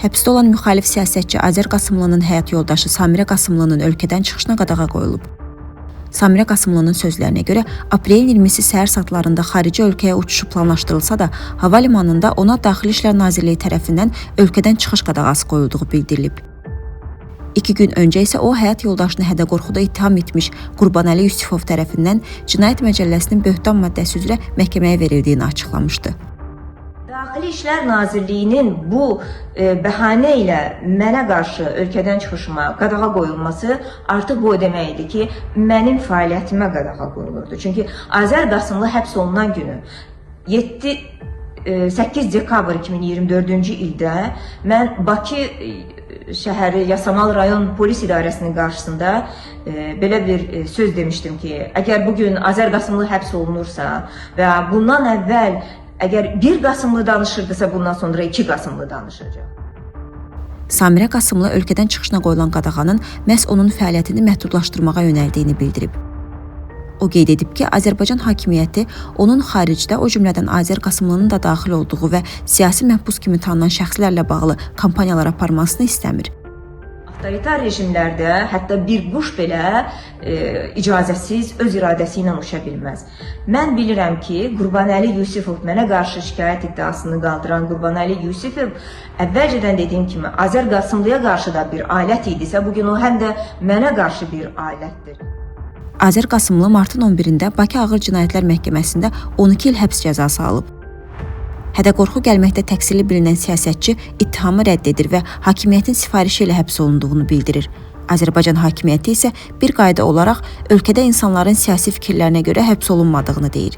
Həbsdə olan müxalif siyasətçi Azər Qasımlının həyat yoldaşı Samirə Qasımlının ölkədən çıxışına qadağa qoyulub. Samirə Qasımlının sözlərinə görə, aprelin 20-si səhər saatlarında xarici ölkəyə uçuşu planlaşdırılsa da, hava limanında ona Daxili İşlər Nazirliyi tərəfindən ölkədən çıxış qadağası qoyulduğu bildirilib. 2 gün öncə isə o, həyat yoldaşını hədə-qorxuda ittiham etmiş Qurbanəli Yusifov tərəfindən Cinayət Məcəlləsinin böhtan maddəsi üzrə məhkəməyə verildiyini açıqlamışdı. Daxili İşlər Nazirliyinin bu bəhanə ilə mənə qarşı ölkədən çıxışıma qadağa qoyulması artıq bu demək idi ki, mənim fəaliyyətimə qadağa qoyulurdu. Çünki Azər Qasımlı həbs olunan günü 8 dekabr 2024-cü ildə mən Bakı şəhəri Yasamal rayon polis idarəsinin qarşısında belə bir söz demişdim ki, əgər bugün Azər Qasımlı həbs olunursa və bundan əvvəl əgər 1 Qasımlı danışırdısa, bundan sonra 2 Qasımlı danışacaq. Samirə Qasımlı ölkədən çıxışına qoyulan qadağanın məhz onun fəaliyyətini məhdudlaşdırmağa yönəldiyini bildirib. O qeyd edib ki, Azərbaycan hakimiyyəti onun xaricdə, o cümlədən Azər Qasımlının da daxil olduğu və siyasi məhbus kimi tanınan şəxslərlə bağlı kampaniyalar aparmasını istəmir. Avtoritar rejimlərdə hətta bir quş belə icazəsiz, öz iradəsi ilə uça bilməz. Mən bilirəm ki, Qurbanəli Yusifov mənə qarşı şikayət iddiasını qaldıran Qurbanəli Yusifov əvvəlcədən dediyim kimi Azər Qasımlıya qarşı da bir alət idisə, bugün o həm də mənə qarşı bir alətdir. Azər Qasımlı martın 11-də Bakı Ağır Cinayətlər Məhkəməsində 12 il həbs cəzası alıb. Hədə-qorxu gəlməkdə təqsirli bilinən siyasətçi ittihamı rədd edir və hakimiyyətin sifarişi ilə həbs olunduğunu bildirir. Azərbaycan hakimiyyəti isə bir qayda olaraq ölkədə insanların siyasi fikirlərinə görə həbs olunmadığını deyir.